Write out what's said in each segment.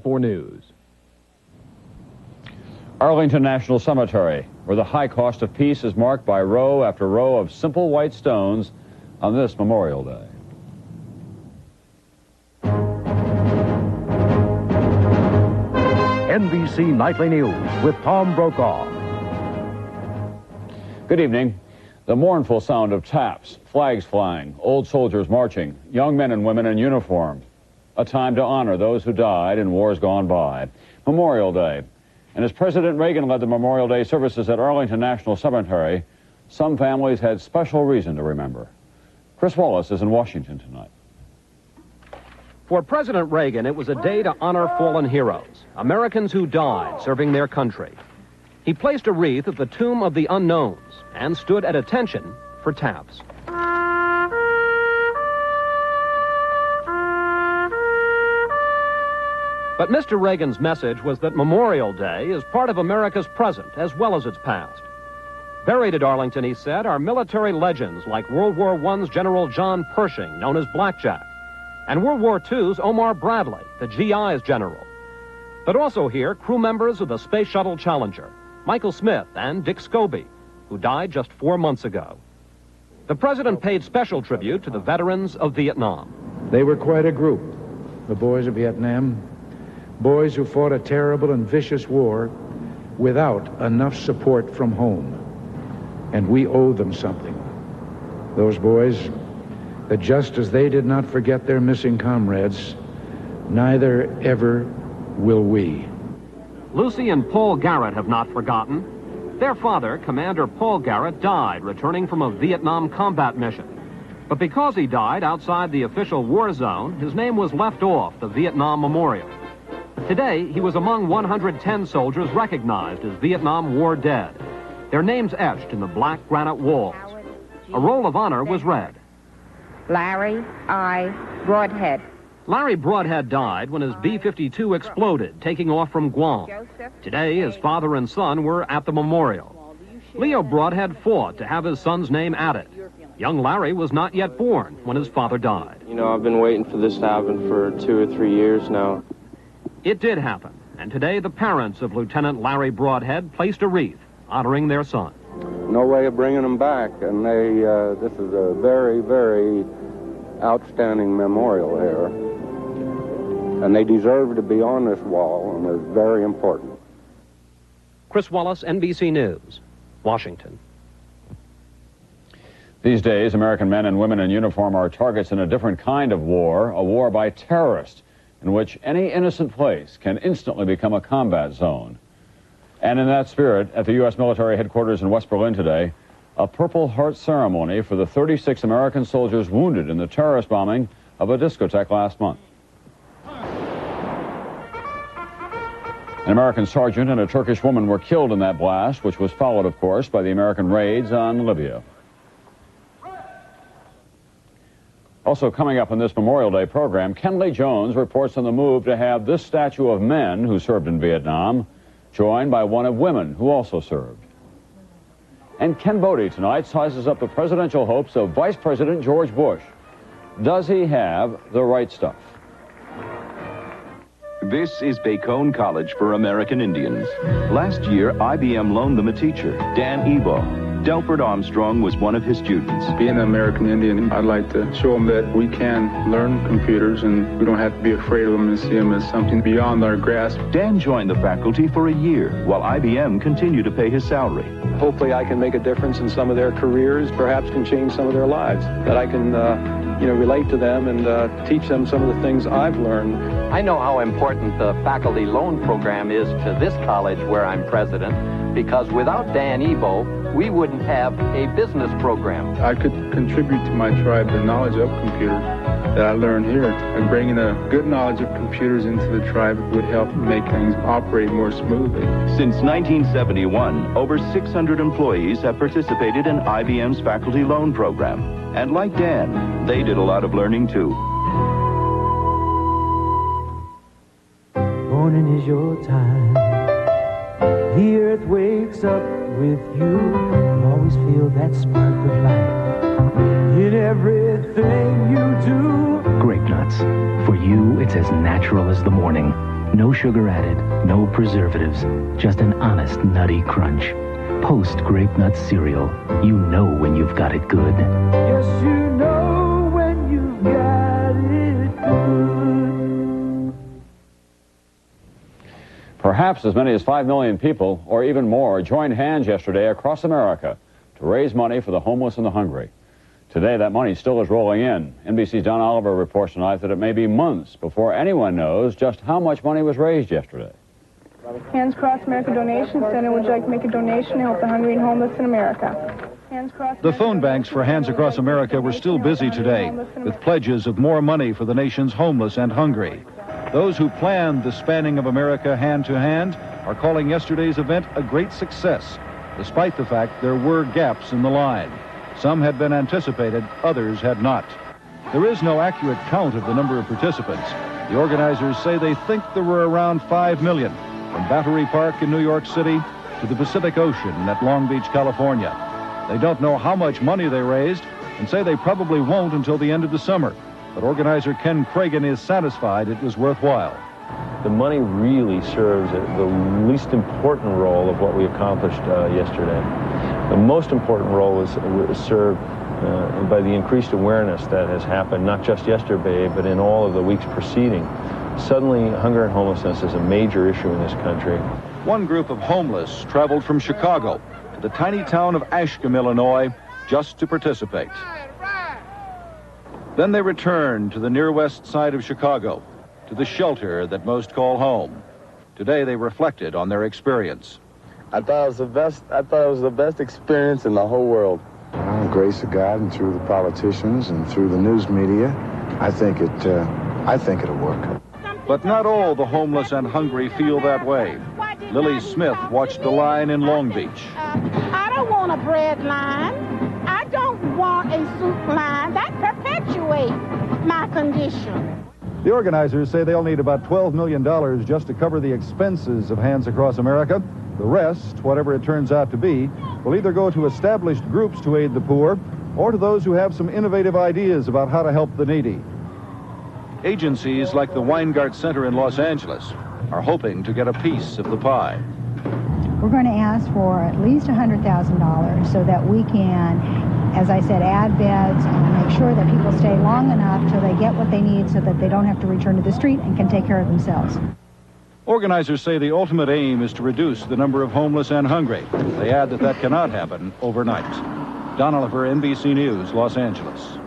4 News. Arlington National Cemetery, where the high cost of peace is marked by row after row of simple white stones on this Memorial Day. NBC Nightly News with Tom Brokaw. Good evening. The mournful sound of taps, flags flying, old soldiers marching, young men and women in uniform. A time to honor those who died in wars gone by. Memorial Day. And as President Reagan led the Memorial Day services at Arlington National Cemetery, some families had special reason to remember. Chris Wallace is in Washington tonight. For President Reagan, it was a day to honor fallen heroes, Americans who died serving their country. He placed a wreath at the Tomb of the Unknowns and stood at attention for taps. But Mr. Reagan's message was that Memorial Day is part of America's present as well as its past. Buried at Arlington, he said, are military legends like World War I's General John Pershing, known as Blackjack, and World War II's Omar Bradley, the GI's general. But also here, crew members of the Space Shuttle Challenger, Michael Smith and Dick Scobie, who died just 4 months ago. The president paid special tribute to the veterans of Vietnam. They were quite a group, the boys of Vietnam, boys who fought a terrible and vicious war without enough support from home. And we owe them something. Those boys, that just as they did not forget their missing comrades, neither ever will we. Lucy and Paul Garrett have not forgotten. Their father, Commander Paul Garrett, died returning from a Vietnam combat mission. But because he died outside the official war zone, his name was left off the Vietnam Memorial. Today, he was among 110 soldiers recognized as Vietnam War dead, their names etched in the black granite walls. A roll of honor was read. Larry I. Broadhead. Larry Broadhead died when his B-52 exploded, taking off from Guam. Today, his father and son were at the memorial. Leo Broadhead fought to have his son's name added. Young Larry was not yet born when his father died. You know, I've been waiting for this to happen for 2 or 3 years now. It did happen, and today the parents of Lieutenant Larry Broadhead placed a wreath honoring their son. No way of bringing them back, and this is a very, very outstanding memorial here. And they deserve to be on this wall, and it's very important. Chris Wallace, NBC News, Washington. These days, American men and women in uniform are targets in a different kind of war, a war by terrorists, in which any innocent place can instantly become a combat zone. And in that spirit, at the U.S. military headquarters in West Berlin today, a Purple Heart ceremony for the 36 American soldiers wounded in the terrorist bombing of a discotheque last month. An American sergeant and a Turkish woman were killed in that blast, which was followed, of course, by the American raids on Libya. Also coming up in this Memorial Day program, Kenley Jones reports on the move to have this statue of men who served in Vietnam joined by one of women who also served. And Ken Bodie tonight sizes up the presidential hopes of Vice President George Bush. Does he have the right stuff? This is Bacone College for American Indians. Last year, IBM loaned them a teacher, Dan Ebo. Delbert Armstrong was one of his students. Being an American Indian, I'd like to show them that we can learn computers and we don't have to be afraid of them and see them as something beyond our grasp. Dan joined the faculty for a year, while IBM continued to pay his salary. Hopefully I can make a difference in some of their careers, perhaps can change some of their lives, that I can relate to them and teach them some of the things I've learned. I know how important the faculty loan program is to this college where I'm president, because without Dan Ebo, we wouldn't have a business program. I could contribute to my tribe the knowledge of computers that I learned here, and bringing a good knowledge of computers into the tribe would help make things operate more smoothly. Since 1971, over 600 employees have participated in IBM's faculty loan program. And like Dan, they did a lot of learning too. Morning is your time. The earth wakes up with you. Always feel that spark of life in everything you do. Grape nuts. For you, it's as natural as the morning. No sugar added, no preservatives, just an honest nutty crunch. Post Grape Nut Cereal. You know when you've got it good. Yes, you know when you've got it good. Perhaps as many as 5 million people, or even more, joined hands yesterday across America to raise money for the homeless and the hungry. Today, that money still is rolling in. NBC's Don Oliver reports tonight that it may be months before anyone knows just how much money was raised yesterday. Hands Across America Donation Center would you like to make a donation to help the hungry and homeless in America. The phone banks for Hands Across America were still busy today with pledges of more money for the nation's homeless and hungry. Those who planned the spanning of America hand to hand are calling yesterday's event a great success, despite the fact there were gaps in the line. Some had been anticipated, others had not. There is no accurate count of the number of participants. The organizers say they think there were around 5 million, from Battery Park in New York City to the Pacific Ocean at Long Beach, California. They don't know how much money they raised and say they probably won't until the end of the summer. But organizer Ken Cragen is satisfied it was worthwhile. The money really serves the least important role of what we accomplished yesterday. The most important role was served by the increased awareness that has happened not just yesterday, but in all of the weeks preceding. Suddenly, hunger and homelessness is a major issue in this country. One group of homeless traveled from Chicago to the tiny town of Ashcombe, Illinois, just to participate. Then they returned to the near west side of Chicago, to the shelter that most call home. Today they reflected on their experience. I thought it was the best experience in the whole world. By the grace of God and through the politicians and through the news media, I think it'll work. But not all the homeless and hungry feel that way. Lily Smith watched the line in Long Beach. I don't want a bread line. I don't want a soup line. That perpetuates my condition. The organizers say they'll need about $12 million just to cover the expenses of Hands Across America. The rest, whatever it turns out to be, will either go to established groups to aid the poor or to those who have some innovative ideas about how to help the needy. Agencies like the Weingart Center in Los Angeles are hoping to get a piece of the pie. We're going to ask for at least $100,000 so that we can, as I said, add beds and make sure that people stay long enough till they get what they need so that they don't have to return to the street and can take care of themselves. Organizers say the ultimate aim is to reduce the number of homeless and hungry. They add that cannot happen overnight. Don Oliver, NBC News, Los Angeles.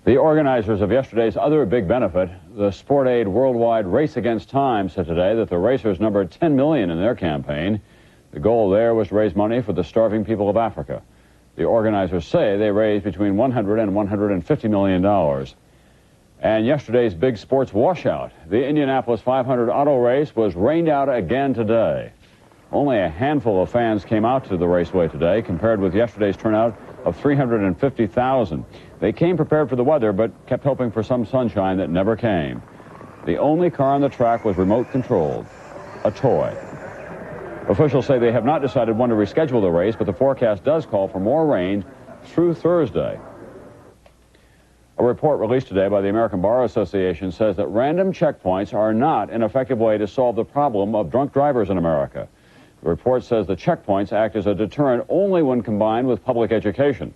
The organizers of yesterday's other big benefit, the Sport Aid Worldwide Race Against Time, said today that the racers numbered 10 million in their campaign. The goal there was to raise money for the starving people of Africa. The organizers say they raised between $100 and $150 million. And yesterday's big sports washout, the Indianapolis 500 auto race, was rained out again today. Only a handful of fans came out to the raceway today, compared with yesterday's turnout of 350,000. They came prepared for the weather, but kept hoping for some sunshine that never came. The only car on the track was remote-controlled, a toy. Officials say they have not decided when to reschedule the race, but the forecast does call for more rain through Thursday. A report released today by the American Bar Association says that random checkpoints are not an effective way to solve the problem of drunk drivers in America. The report says the checkpoints act as a deterrent only when combined with public education.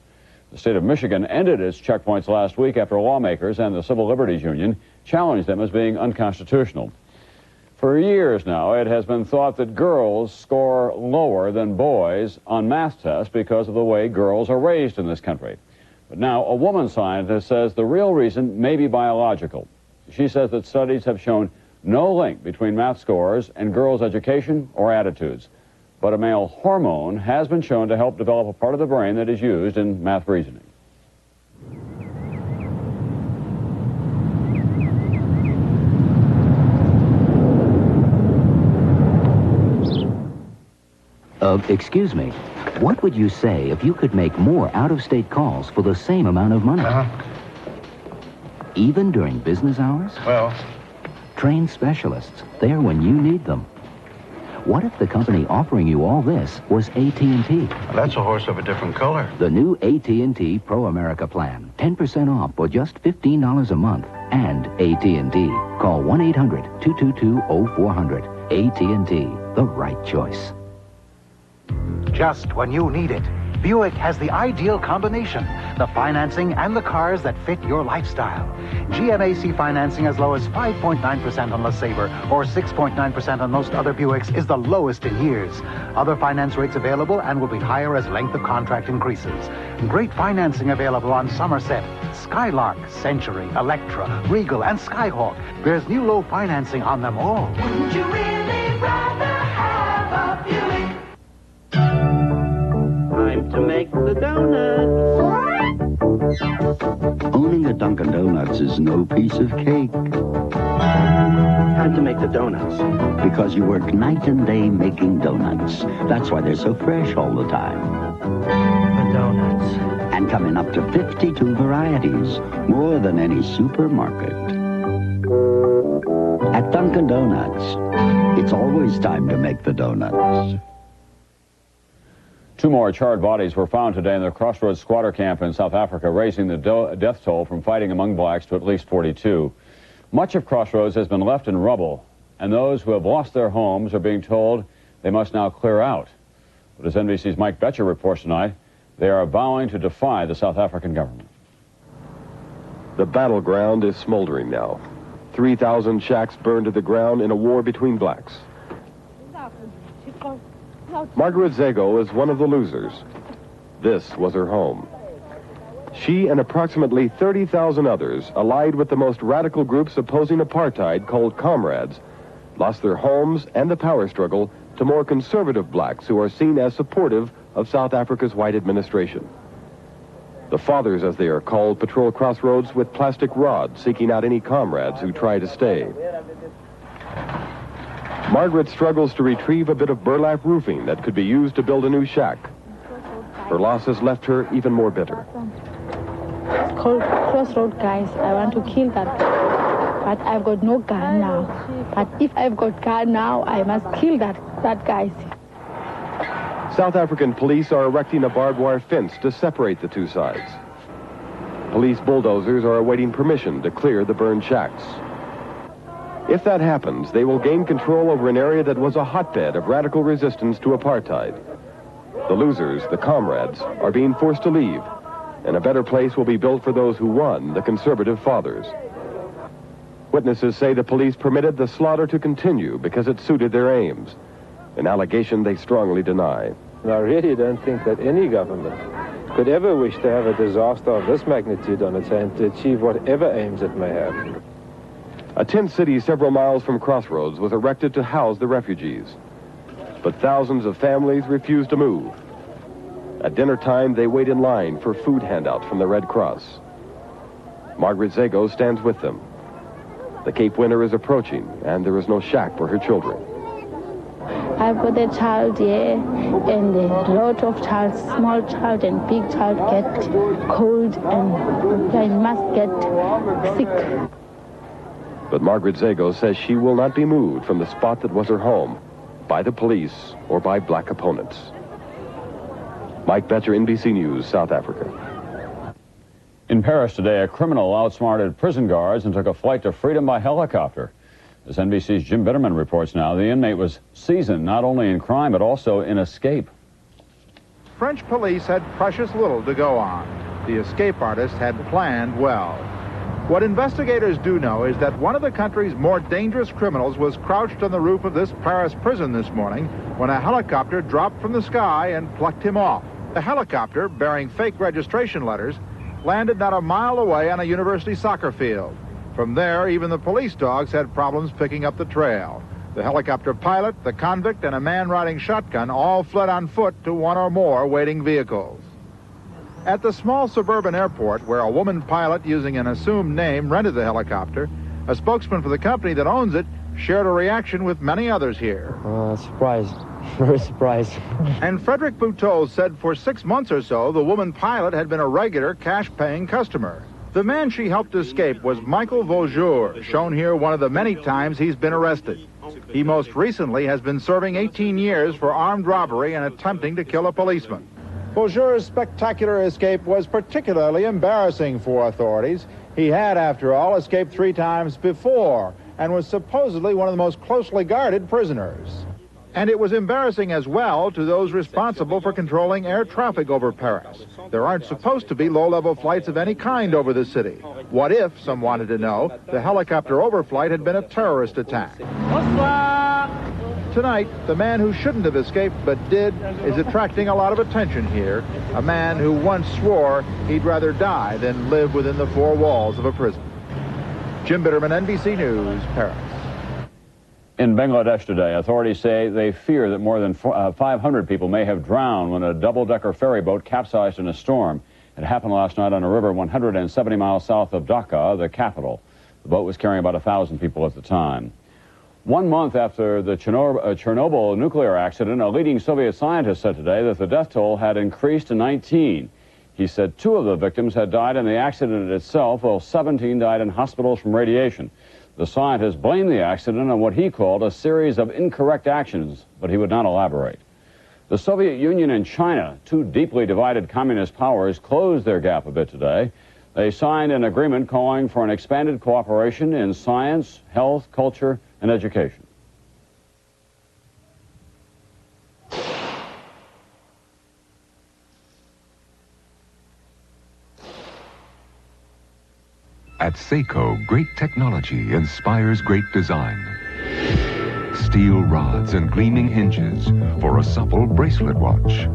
The state of Michigan ended its checkpoints last week after lawmakers and the Civil Liberties Union challenged them as being unconstitutional. For years now, it has been thought that girls score lower than boys on math tests because of the way girls are raised in this country. But now a woman scientist says the real reason may be biological. She says that studies have shown no link between math scores and girls' education or attitudes. But a male hormone has been shown to help develop a part of the brain that is used in math reasoning. Excuse me, what would you say if you could make more out-of-state calls for the same amount of money? Even during business hours? Well... Trained specialists, there when you need them. What if the company offering you all this was AT&T? That's a horse of a different color. The new AT&T Pro America plan. 10% off for just $15 a month. and AT&T. Call 1-800-222-0400. AT&T, the right choice. Just when you need it, Buick has the ideal combination, the financing and the cars that fit your lifestyle. GMAC financing as low as 5.9% on LeSabre or 6.9% on most other Buicks is the lowest in years. Other finance rates available and will be higher as length of contract increases. Great financing available on Somerset, Skylark, Century, Electra, Regal, and Skyhawk. There's new low financing on them all. Wouldn't you really rather have a Buick? Time to make the donuts. Owning a Dunkin' Donuts is no piece of cake. Time to make the donuts. Because you work night and day making donuts. That's why they're so fresh all the time. The donuts. And come in up to 52 varieties, more than any supermarket. At Dunkin' Donuts, it's always time to make the donuts. 2 more charred bodies were found today in the Crossroads squatter camp in South Africa, raising the death toll from fighting among blacks to at least 42. Much of Crossroads has been left in rubble, and those who have lost their homes are being told they must now clear out. But as NBC's Mike Betcher reports tonight, they are vowing to defy the South African government. The battleground is smoldering now. 3,000 shacks burned to the ground in a war between blacks. Margaret Zago is one of the losers. This was her home. She and approximately 30,000 others, allied with the most radical groups opposing apartheid called Comrades, lost their homes and the power struggle to more conservative blacks who are seen as supportive of South Africa's white administration. The fathers, as they are called, patrol Crossroads with plastic rods, seeking out any comrades who try to stay. Margaret struggles to retrieve a bit of burlap roofing that could be used to build a new shack. Her loss has left her even more bitter. It's called Crossroad, guys. I want to kill that guy. But I've got no gun now. But if I've got gun now, I must kill that guy. South African police are erecting a barbed wire fence to separate the two sides. Police bulldozers are awaiting permission to clear the burned shacks. If that happens, they will gain control over an area that was a hotbed of radical resistance to apartheid. The losers, the comrades, are being forced to leave, and a better place will be built for those who won, the conservative fathers. Witnesses say the police permitted the slaughter to continue because it suited their aims, an allegation they strongly deny. I really don't think that any government could ever wish to have a disaster of this magnitude on its hand to achieve whatever aims it may have. A tent city several miles from Crossroads was erected to house the refugees. But thousands of families refused to move. At dinner time, they wait in line for food handouts from the Red Cross. Margaret Zago stands with them. The Cape winter is approaching, and there is no shack for her children. I've got a child here, and a lot of child, small child and big child get cold, and I must get sick. But Margaret Zago says she will not be moved from the spot that was her home by the police or by black opponents. Mike Betcher, NBC News, South Africa. In Paris today, a criminal outsmarted prison guards and took a flight to freedom by helicopter. As NBC's Jim Bitterman reports now, the inmate was seasoned not only in crime but also in escape. French police had precious little to go on. The escape artist had planned well. What investigators do know is that one of the country's more dangerous criminals was crouched on the roof of this Paris prison this morning when a helicopter dropped from the sky and plucked him off. The helicopter, bearing fake registration letters, landed not a mile away on a university soccer field. From there, even the police dogs had problems picking up the trail. The helicopter pilot, the convict, and a man riding shotgun all fled on foot to one or more waiting vehicles. At the small suburban airport, where a woman pilot using an assumed name rented the helicopter, a spokesman for the company that owns it shared a reaction with many others here. Surprised. Very surprised. And Frederick Bouteau said for 6 months or so, the woman pilot had been a regular cash-paying customer. The man she helped escape was Michael Vaujour, shown here one of the many times he's been arrested. He most recently has been serving 18 years for armed robbery and attempting to kill a policeman. Vaujour's spectacular escape was particularly embarrassing for authorities. He had, after all, escaped 3 times before and was supposedly one of the most closely guarded prisoners. And it was embarrassing as well to those responsible for controlling air traffic over Paris. There aren't supposed to be low-level flights of any kind over the city. What if, some wanted to know, the helicopter overflight had been a terrorist attack? Tonight, the man who shouldn't have escaped but did is attracting a lot of attention here. A man who once swore he'd rather die than live within the 4 walls of a prison. Jim Bitterman, NBC News, Paris. In Bangladesh today, authorities say they fear that more than 500 people may have drowned when a double-decker ferry boat capsized in a storm. It happened last night on a river 170 miles south of Dhaka, the capital. The boat was carrying about 1,000 people at the time. 1 month after the Chernobyl nuclear accident, a leading Soviet scientist said today that the death toll had increased to 19. He said 2 of the victims had died in the accident itself, while 17 died in hospitals from radiation. The scientist blamed the accident on what he called a series of incorrect actions, but he would not elaborate. The Soviet Union and China, 2 deeply divided communist powers, closed their gap a bit today. They signed an agreement calling for an expanded cooperation in science, health, culture, and education. At Seiko, great technology inspires great design. Steel rods and gleaming hinges for a supple bracelet watch.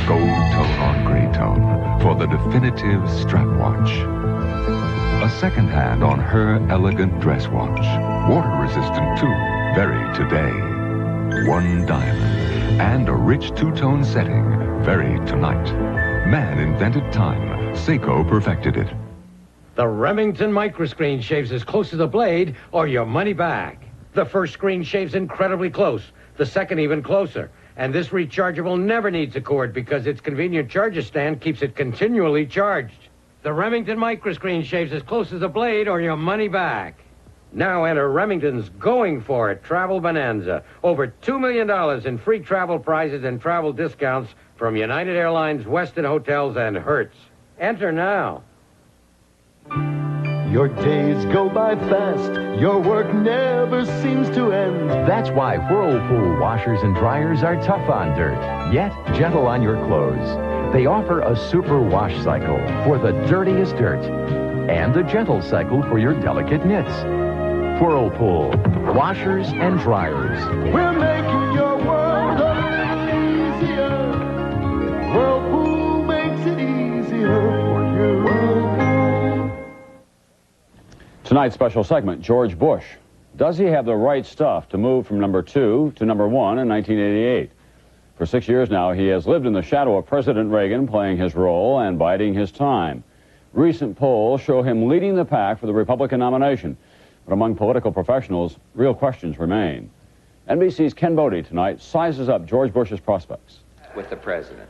Gold tone on gray tone for the definitive strap watch. A second hand on her elegant dress watch. Water resistant too, very today. 1 diamond and a rich 2-tone setting, very tonight. Man invented time, Seiko perfected it. The Remington microscreen shaves as close to the blade or your money back. The first screen shaves incredibly close, the second even closer. And this rechargeable never needs a cord because its convenient charger stand keeps it continually charged. The Remington microscreen shaves as close as the blade or your money back. Now enter Remington's Going For It Travel Bonanza. Over $2 million in free travel prizes and travel discounts from United Airlines, Westin Hotels, and Hertz. Enter now. Your days go by fast. Your work never seems to end. That's why Whirlpool washers and dryers are tough on dirt, yet gentle on your clothes. They offer a super wash cycle for the dirtiest dirt and a gentle cycle for your delicate knits. Whirlpool washers and dryers. We're making your world a little easier. Whirlpool makes it easier for you. Whirlpool. Tonight's special segment, George Bush. Does he have the right stuff to move from number 2 to number 1 in 1988? For 6 years now, he has lived in the shadow of President Reagan, playing his role and biding his time. Recent polls show him leading the pack for the Republican nomination. But among political professionals, real questions remain. NBC's Ken Bodie tonight sizes up George Bush's prospects. With the president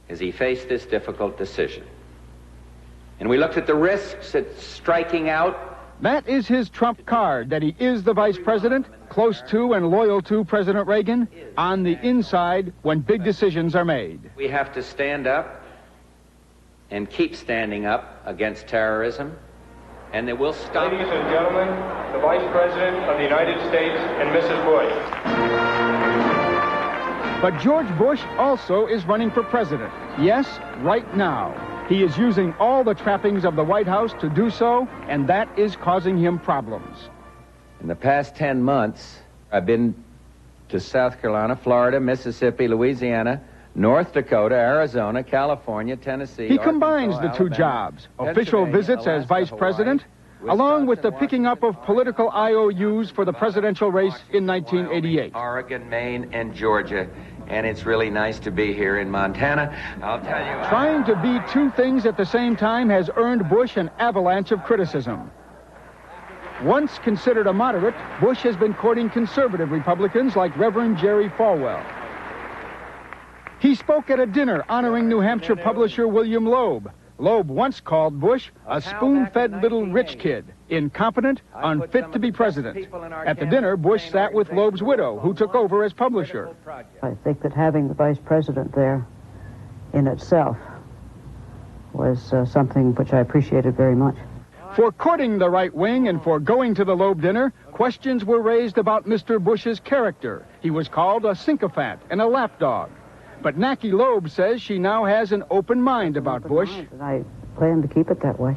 as he faced this difficult decision. And we looked at the risks at striking out. That is his trump card, that he is the vice president, close to and loyal to President Reagan, on the inside when big decisions are made. We have to stand up and keep standing up against terrorism, and that we'll stop. Ladies and gentlemen, the Vice President of the United States and Mrs. Bush. But George Bush also is running for president. Yes, right now. He is using all the trappings of the White House to do so, and that is causing him problems. In the past 10 months, I've been to South Carolina, Florida, Mississippi, Louisiana, North Dakota, Arizona, California, Tennessee. He combines the 2 jobs, official visits as vice president, along with the picking up of political IOUs for the presidential race in 1988. Oregon, Maine, and Georgia. And it's really nice to be here in Montana. I'll tell you. Trying to be 2 things at the same time has earned Bush an avalanche of criticism. Once considered a moderate, Bush has been courting conservative Republicans like Reverend Jerry Falwell. He spoke at a dinner honoring New Hampshire publisher William Loeb. Loeb once called Bush a spoon-fed little rich kid, incompetent, unfit to be president. At the dinner, Bush sat with Loeb's widow, who took over as publisher. I think that having the vice president there in itself was something which I appreciated very much. For courting the right wing and for going to the Loeb dinner, questions were raised about Mr. Bush's character. He was called a sycophant and a lapdog. But Naki Loeb says she now has an open mind about Bush. I plan to keep it that way.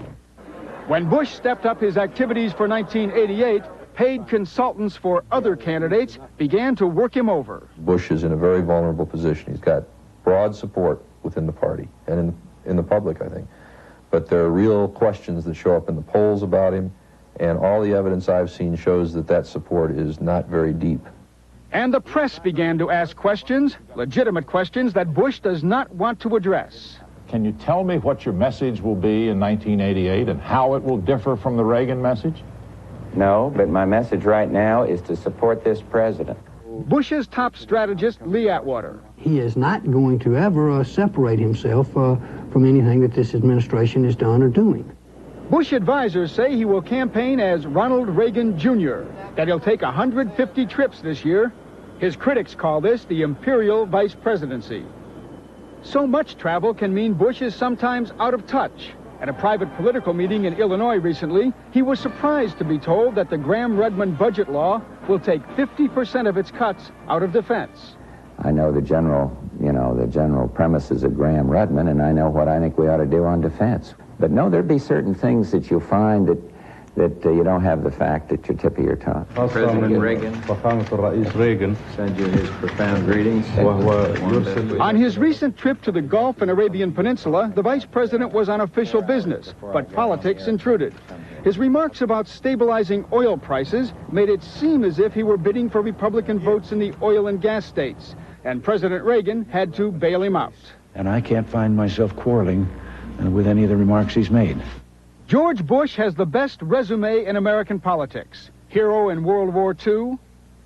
When Bush stepped up his activities for 1988, paid consultants for other candidates began to work him over. Bush is in a very vulnerable position. He's got broad support within the party and in the public, I think. But there are real questions that show up in the polls about him, and all the evidence I've seen shows that that support is not very deep. And the press began to ask questions, legitimate questions that Bush does not want to address. Can you tell me what your message will be in 1988 and how it will differ from the Reagan message? No, but my message right now is to support this president. Bush's top strategist, Lee Atwater. He is not going to ever separate himself from anything that this administration has done or doing. Bush advisors say he will campaign as Ronald Reagan Jr., that he'll take 150 trips this year. His critics call this the imperial vice presidency. So much travel can mean Bush is sometimes out of touch. At a private political meeting in Illinois recently, he was surprised to be told that the Graham-Redmond budget law will take 50% of its cuts out of defense. I know the general premises of Graham-Redmond, and I know what I think we ought to do on defense. But no, there'd be certain things that you'll find that you don't have the fact at your tip of your tongue. President Reagan send you his profound greetings. On his recent trip to the Gulf and Arabian Peninsula, the vice president was on official business, but politics intruded. His remarks about stabilizing oil prices made it seem as if he were bidding for Republican votes in the oil and gas states, and President Reagan had to bail him out. And I can't find myself quarreling with any of the remarks he's made. George Bush has the best resume in American politics. Hero in World War II,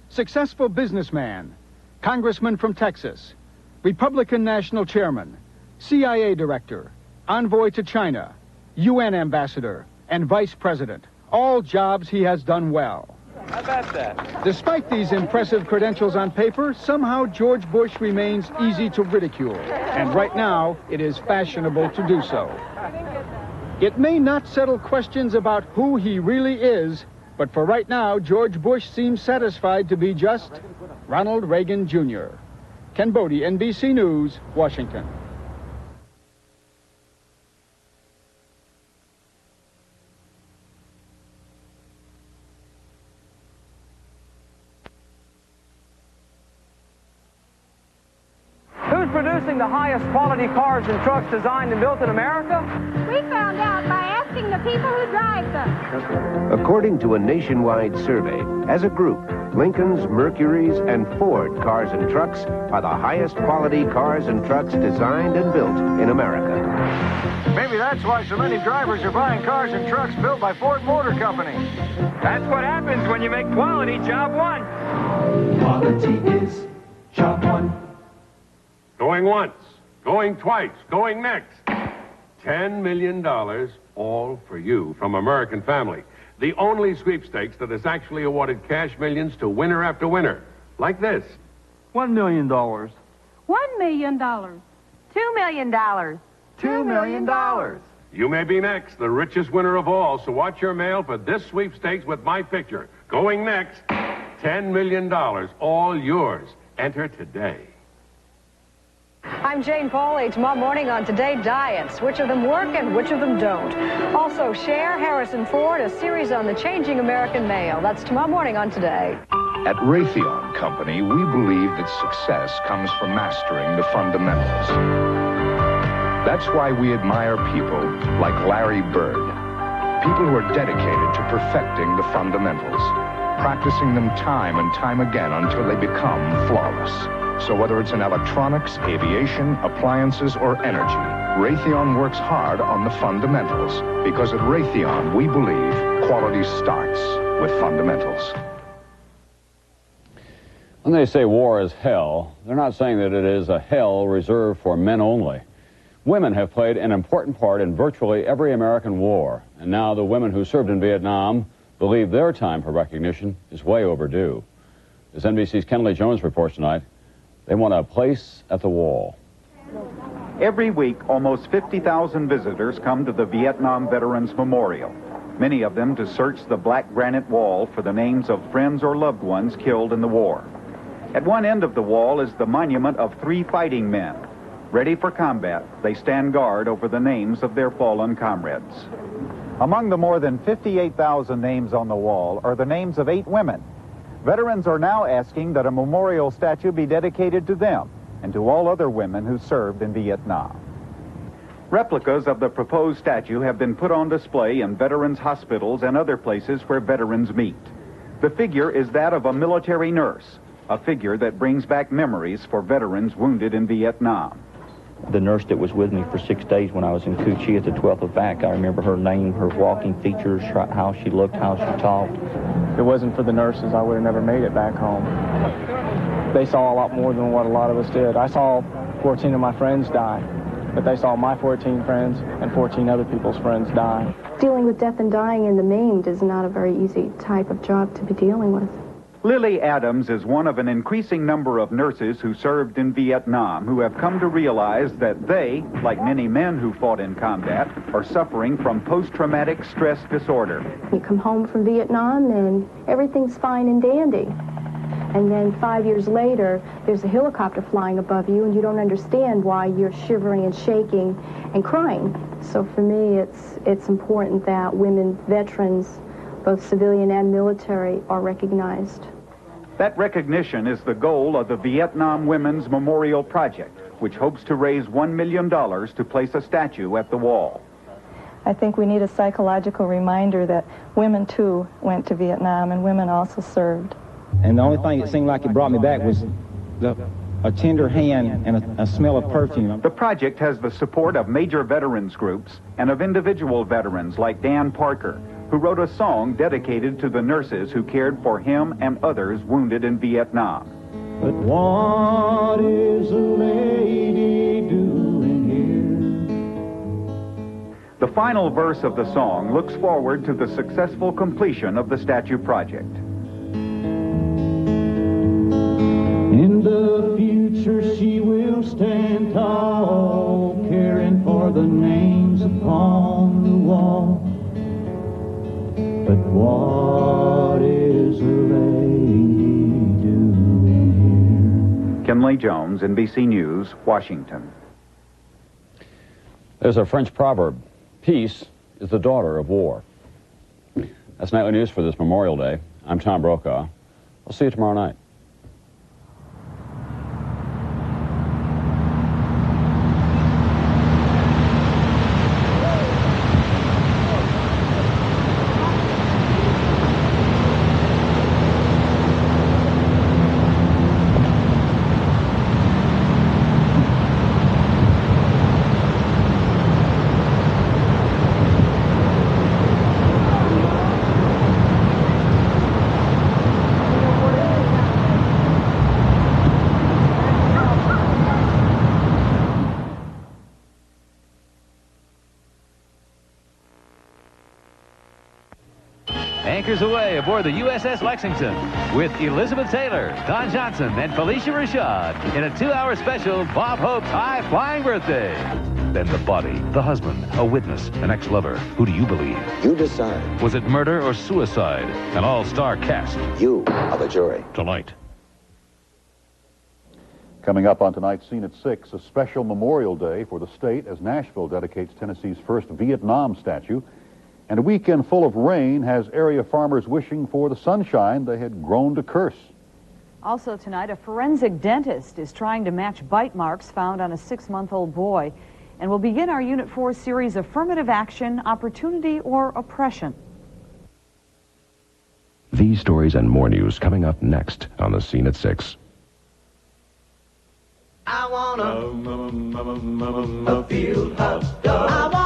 successful businessman, congressman from Texas, Republican national chairman, CIA director, envoy to China, UN ambassador, and vice president. All jobs he has done well. How about that? Despite these impressive credentials on paper, somehow George Bush remains easy to ridicule. And right now, it is fashionable to do so. It may not settle questions about who he really is, but for right now, George Bush seems satisfied to be just Ronald Reagan Jr. Ken Bodie, NBC News, Washington. Who's producing the highest quality cars and trucks designed and built in America? We found out by asking the people who drive them. According to a nationwide survey, as a group, Lincoln's, Mercury's, and Ford cars and trucks are the highest quality cars and trucks designed and built in America. Maybe that's why so many drivers are buying cars and trucks built by Ford Motor Company. That's what happens when you make quality job one. Quality is job one. Going once, going twice, going next. $10 million, all for you from American Family. The only sweepstakes that has actually awarded cash millions to winner after winner. Like this. $1 million. $1 million. $2 million. $2 million. You may be next, the richest winner of all, so watch your mail for this sweepstakes with my picture. Going next, $10 million, all yours. Enter today. I'm Jane Pauley. Tomorrow morning on Today, diets. Which of them work and which of them don't? Also, Cher, Harrison Ford, a series on the changing American male. That's tomorrow morning on Today. At Raytheon Company, we believe that success comes from mastering the fundamentals. That's why we admire people like Larry Bird. People who are dedicated to perfecting the fundamentals, practicing them time and time again until they become flawless. So whether it's in electronics, aviation, appliances, or energy, Raytheon works hard on the fundamentals. Because at Raytheon, we believe quality starts with fundamentals. When they say war is hell, they're not saying that it is a hell reserved for men only. Women have played an important part in virtually every American war, and now the women who served in Vietnam believe their time for recognition is way overdue. As NBC's Kenley Jones reports tonight, they want a place at the wall. Every week, almost 50,000 visitors come to the Vietnam Veterans Memorial, many of them to search the black granite wall for the names of friends or loved ones killed in the war. At one end of the wall is the monument of 3 fighting men. Ready for combat, they stand guard over the names of their fallen comrades. Among the more than 58,000 names on the wall are the names of 8 women. Veterans are now asking that a memorial statue be dedicated to them and to all other women who served in Vietnam. Replicas of the proposed statue have been put on display in veterans' hospitals and other places where veterans meet. The figure is that of a military nurse, a figure that brings back memories for veterans wounded in Vietnam. The nurse that was with me for 6 days when I was in Cu Chi at the 12th of VAC, I remember her name, her walking features, how she looked, how she talked. If it wasn't for the nurses, I would have never made it back home. They saw a lot more than what a lot of us did. I saw 14 of my friends die, but they saw my 14 friends and 14 other people's friends die. Dealing with death and dying and the maimed is not a very easy type of job to be dealing with. Lily Adams is one of an increasing number of nurses who served in Vietnam who have come to realize that they, like many men who fought in combat, are suffering from post-traumatic stress disorder. You come home from Vietnam and everything's fine and dandy. And then 5 years later, there's a helicopter flying above you and you don't understand why you're shivering and shaking and crying. So for me, it's important that women veterans, both civilian and military, are recognized. That recognition is the goal of the Vietnam Women's Memorial Project, which hopes to raise $1 million to place a statue at the wall. I think we need a psychological reminder that women, too, went to Vietnam and women also served. And the only thing that seemed like it brought me back was a tender hand and a smell of perfume. The project has the support of major veterans groups and of individual veterans like Dan Parker, who wrote a song dedicated to the nurses who cared for him and others wounded in Vietnam. But what is a lady doing here? The final verse of the song looks forward to the successful completion of the statue project. In the future she will stand tall, caring for the names upon the wall. But what is a lady doing here? Kimley Jones, NBC News, Washington. There's a French proverb, peace is the daughter of war. That's Nightly News for this Memorial Day. I'm Tom Brokaw. I'll see you tomorrow night. Anchors away aboard the USS Lexington with Elizabeth Taylor, Don Johnson, and Felicia Rashad in a 2-hour special Bob Hope's high-flying birthday. Then the body, the husband, a witness, an ex-lover. Who do you believe? You decide. Was it murder or suicide? An all-star cast. You are the jury. Tonight. Coming up on tonight's Scene at 6, a special Memorial Day for the state as Nashville dedicates Tennessee's first Vietnam statue. And a weekend full of rain has area farmers wishing for the sunshine they had grown to curse. Also tonight, a forensic dentist is trying to match bite marks found on a 6-month-old boy. And we'll begin our Unit 4 series, Affirmative Action, Opportunity, or Oppression. These stories and more news coming up next on the Scene at 6. I want a field hot dog.